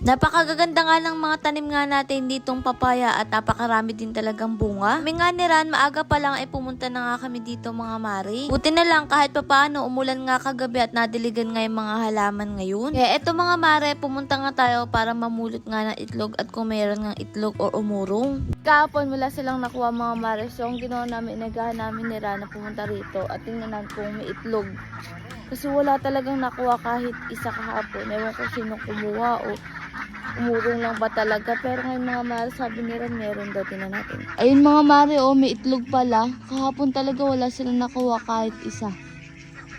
Napakagaganda nga ng mga tanim nga natin ditong papaya at napakarami din talagang bunga. Kami nga ni Ran, maaga pa lang ay pumunta na nga kami dito mga mari. Buti na lang kahit papaano umulan nga kagabi at nadiligan nga yung mga halaman ngayon. Kaya eto mga mare, pumunta nga tayo para mamulot nga ng itlog at kung mayroon nga itlog o umurong. Kahapon wala silang nakuha mga mare, so ang ginawa namin, inagahan namin ni Ran na pumunta rito at tingnan natin kung may itlog. Kasi wala talagang nakuha kahit isa kahapon. Ewan ko sino kumuha o umurong lang ba talaga. Pero ngayon mga mare, sabi ni Ran, meron daw. Tingnan natin. Ayun mga mare, oh, may itlog pala. Kahapon talaga wala silang nakuha kahit isa.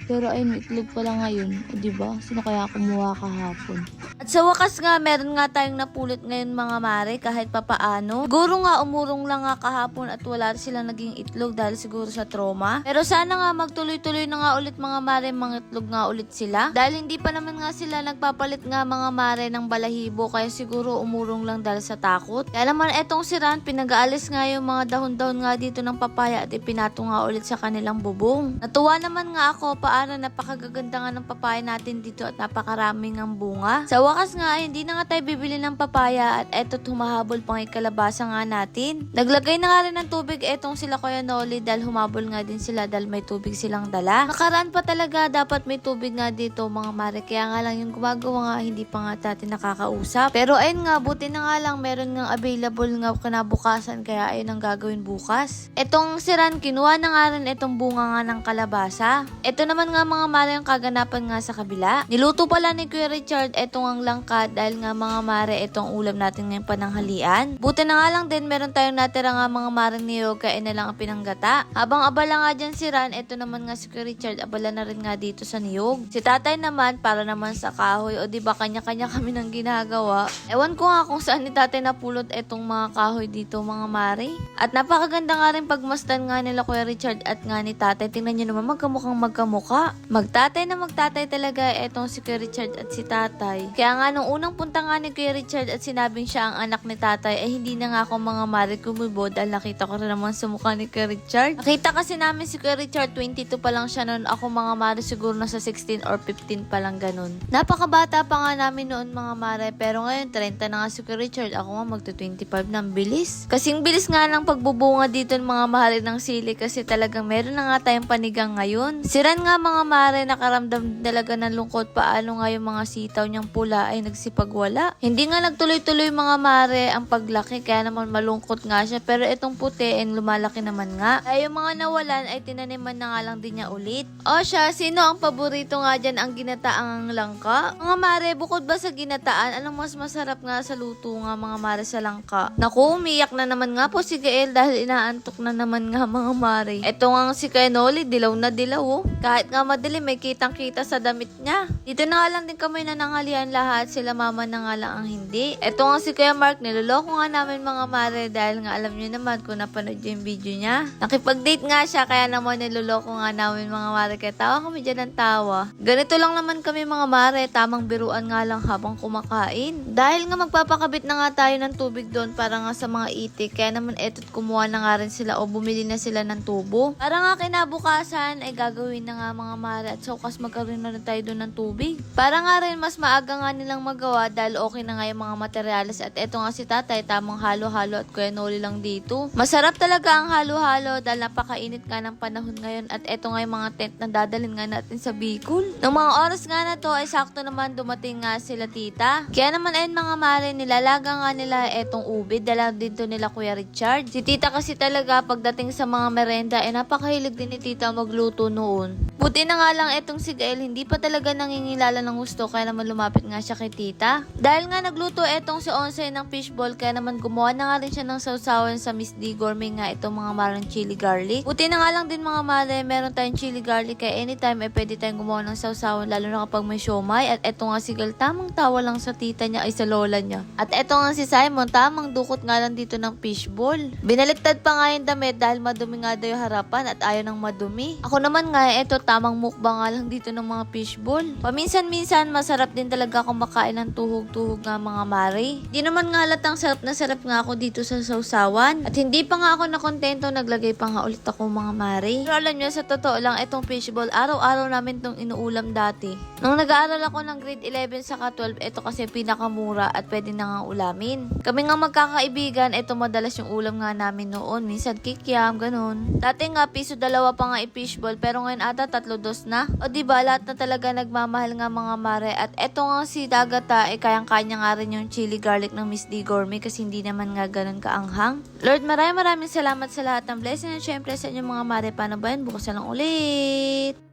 Pero ayun, may itlog pala ngayon. O diba? Sino kaya kumuha kahapon? At sa wakas nga, meron nga tayong napulot ngayon mga mare kahit papaano. Siguro nga umurong lang nga kahapon at wala silang naging itlog dahil siguro sa trauma. Pero sana nga magtuloy-tuloy na nga ulit mga mare, mga itlog nga ulit sila. Dahil hindi pa naman nga sila nagpapalit nga mga mare ng balahibo, kaya siguro umurong lang dahil sa takot. Kaya naman etong si Ran, pinag-aalis nga yung mga dahon-dahon nga dito ng papaya at ipinato nga ulit sa kanilang bubong. Natuwa naman nga ako paano napakagaganda nga ng papaya natin dito at napakaraming ang bunga. Sa wakas nga, hindi na nga tayo bibili ng papaya at eto humahabol pang ikalabasa nga natin. Naglagay na nga rin ng tubig etong sila Kuya Noli dahil humabol nga din sila dahil may tubig silang dala. Nakaraan pa talaga dapat may tubig nga dito mga mare, kaya nga lang yung gumagawa nga hindi pa nga natin nakakausap. Pero ayun nga, buti na nga lang meron nga available nga kinabukasan, kaya ayun ang gagawin bukas. Etong si Ran, kinuha na nga rin etong bunga nga ng kalabasa. Eto naman nga mga mare ang kaganapan nga sa kabila. Niluto pala ni Kuya Richard etong ang langka dahil nga mga mare itong ulam natin ngayong pananghalian. Buti na nga lang din meron tayong natira nga mga mare niyog, kaya na lang ang pinanggata. Habang abala nga dyan si Ran, eto naman nga si Kuya Richard, abala na rin nga dito sa niyog. Si tatay naman para naman sa kahoy, o diba kanya-kanya kami ng ginagawa. Ewan ko nga kung saan ni tatay napulot etong mga kahoy dito mga mare. At napakaganda nga rin pagmasdan nga nila Kuya Richard at nga ni tatay. Tingnan nyo naman, magkamukhang magkamukha. Magtatay na magtatay talaga etong si Kuya Richard at si tatay. Kaya nga nung unang punta nga ni Kuya Richard at sinabing siya ang anak ni tatay, ay hindi na nga ako mga mare kumubo dahil nakita ko rin naman sa mukha ni Kuya Richard. Nakita kasi namin si Kuya Richard, 22 pa lang siya noon. Ako mga mare siguro nasa 16 or 15 pa lang ganun. Napakabata pa nga namin noon mga mare, pero ngayon 30 na nga si Kuya Richard. Ako nga magto-25 na, ang bilis. Kasing bilis nga ng pagbubunga dito ng mga mare ng sili kasi talagang meron na nga tayong panigang ngayon. Siran nga mga mare, nakaramdam talaga ng lungkot paano nga yung mga sitaw niyang pula ay nagsipagwala. Hindi nga nagtuloy-tuloy mga mare ang paglaki, kaya naman malungkot nga siya. Pero itong puti ay lumalaki naman nga. Ay yung mga nawalan ay tinaniman na nga lang din niya ulit. O siya, sino ang paborito nga dyan ang ginataang langka? Mga mare, bukod ba sa ginataan, anong mas masarap nga sa luto nga mga mare sa langka? Naku, umiyak na naman nga po si Gael dahil inaantok na naman nga mga mare. Ito nga si Kuya Noli, dilaw na dilaw oh. Kahit nga madilim, may kitang-kita sa damit niya. Dito na nga lang din kami nanangalian lahat, sila mama na nga lang ang hindi. Ito nga si Kuya Mark, niloloko nga namin mga mare dahil nga alam niyo naman kung napanood yung video niya. Nakipag-date nga siya, kaya naman niloloko nga namin mga mare, kaya tawa kami dyan ng tawa. Ganito lang naman kami mga mare, tamang biruan nga lang habang kumakain. Dahil nga magpapakabit na nga tayo ng tubig doon para nga sa mga itik, kaya naman eto't kumuha na nga rin sila o bumili na sila ng tubo. Para nga kinabukasan ay gagawin na nga mga mare at sa ukas magkaroon na rin tayo doon ng tubig. Para nga rin mas maaga nga nilang magawa dahil okay na nga yung mga materyales. At eto nga si tatay, tamang halo-halo at Kuya Noli lang dito. Masarap talaga ang halo-halo dahil napakainit nga ng panahon ngayon. At eto nga yung mga tent na dadalhin nga natin sa Bicol. Nung mga oras nga na to ay sakto naman dumating nga sila tita. Kaya naman ayun mga mare, nilalaga nga nila etong ube. Dala dito nila Kuya Richard. Si tita kasi talaga pagdating sa mga merenda ay napakahilig din ni tita magluto noon. Buti na nga lang etong si Gael, hindi pa talaga nangingilala ng gusto, kaya naman lumapit nga siya kay tita. Dahil nga nagluto etong si Onsay ng fishball, kaya naman gumawa na nga rin siya ng sausawan sa Miss D Gourmet nga itong mga marang chili garlic. Buti na nga lang din mga mare, meron tayong chili garlic, kaya anytime ay pwede tayong gumawa ng sausawan, lalo na kapag may siomay. At eto nga si Gael, tamang tawa lang sa tita niya ay sa lola niya. At eto nga si Simon, tamang dukot nga lang dito ng fishball. Binaliktad pa nga yung damit dahil madumi nga daw yung harapan at ayaw ng madumi. Ako naman nga, eto tamang mukbang nga lang dito ng mga fishball. Paminsan-minsan masarap din talaga ako kumakain ng tuhog-tuhog nga mga mare. Di naman nga halatang sarap na sarap nga ako dito sa sausawan. At hindi pa nga ako nakontento, naglagay pa nga ulit ako mga mare. Pero alam nyo, sa totoo lang, itong fishball, araw-araw namin itong inuulam dati. Nung nag-aaral ako ng grade 11 sa 12, ito kasi pinakamura at pwede na nga ulamin. Kami nga magkakaibigan, ito madalas yung ulam nga namin noon. Minsan kikiam, ganun. Dati nga, piso 2 pa nga i-fishball, pero ngayon ata 3-2 na. O diba, lahat na talaga nagmamahal nga mga mare. At eto nga si Dagata, kayang-kanya nga rin yung chili garlic ng Miss D Gourmet kasi hindi naman nga ganun kaanghang. Lord, maraming salamat sa lahat ng blessing at syempre sa inyong mga mare. Paano ba yan? Bukas na lang ulit.